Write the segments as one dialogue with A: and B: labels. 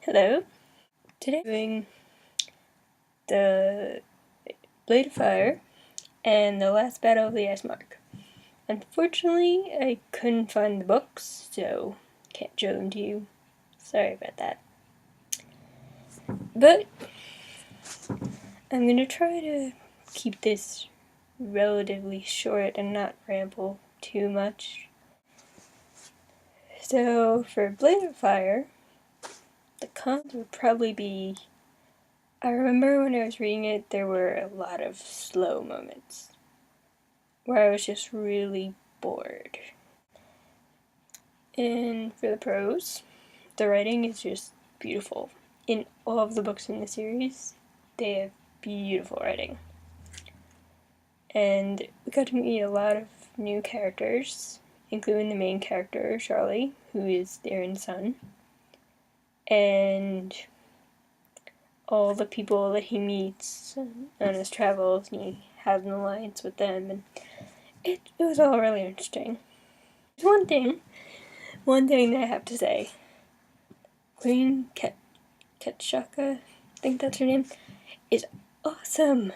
A: Hello. Today I'm doing the Blade of Fire and the last battle of the Icemark. Unfortunately, I couldn't find the books, so can't show them to you. Sorry about that. But I'm gonna try to keep this relatively short and not ramble too much. So for Blade of Fire, the cons would probably be, I remember when I was reading it, there were a lot of slow moments where I was just really bored. And for the pros, the writing is just beautiful. In all of the books in the series, they have beautiful writing. And we got to meet a lot of new characters, including the main character, Charlie, who is Darren's son. And all the people that he meets on his travels, and he has an alliance with them, and it was all really interesting. There's one thing that I have to say. Queen Ketchaka, I think that's her name, is awesome.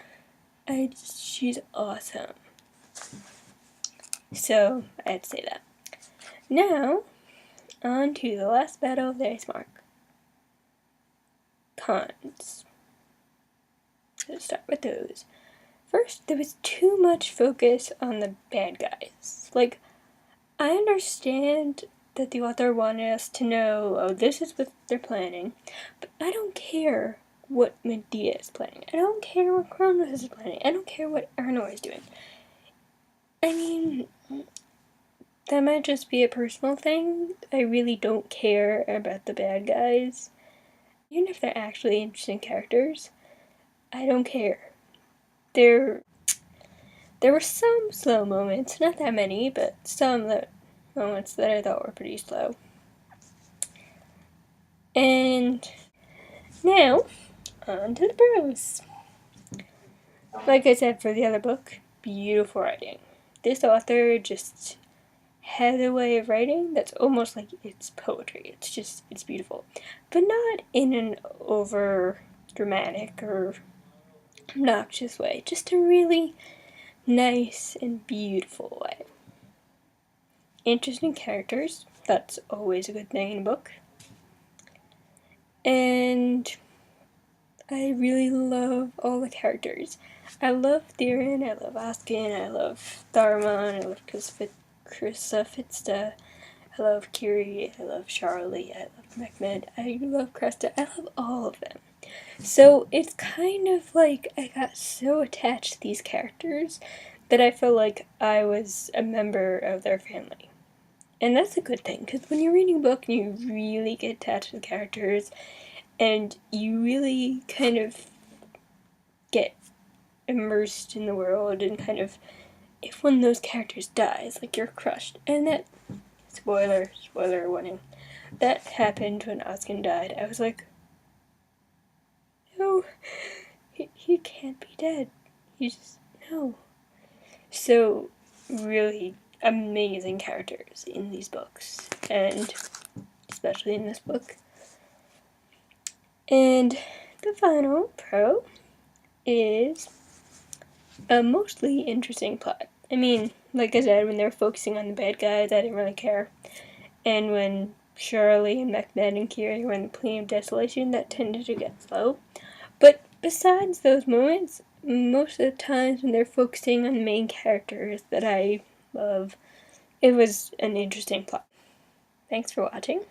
A: She's awesome. So, I had to say that. Now, on to the last battle of the Icemark. Cons. Let's start with those. First, there was too much focus on the bad guys. Like, I understand that the author wanted us to know, oh, this is what they're planning, but I don't care what Medea is planning. I don't care what Kronos is planning. I don't care what Arnor is doing. I mean, that might just be a personal thing. I really don't care about the bad guys. Even if they're actually interesting characters, I don't care. There were some slow moments, not that many, but some moments that I thought were pretty slow. And now, on to the pros. Like I said for the other book, beautiful writing. This author just has a way of writing that's almost like it's poetry. It's beautiful. But not in an over dramatic or obnoxious way. Just a really nice and beautiful way. Interesting characters, that's always a good thing in a book. And I really love all the characters. I love Darren, I love Askin, I love Tharman, I love Krista, I love Kiri, I love Charlie, I love Mehmed, I love Cresta, I love all of them. So it's kind of like I got so attached to these characters that I felt like I was a member of their family. And that's a good thing, because when you're reading a book and you really get attached to the characters, and you really kind of get immersed in the world, and kind of, if one of those characters dies, like you're crushed. And that, spoiler warning, that happened when Askin died. I was like, no, he can't be dead. No. So, really amazing characters in these books, and especially in this book. And the final pro is a mostly interesting plot. I mean, like I said, when they're focusing on the bad guys, I didn't really care. And when Shirley and Mehmed and Kiri were in the Plain of Desolation, that tended to get slow. But besides those moments, most of the times when they're focusing on the main characters that I love, it was an interesting plot. Thanks for watching.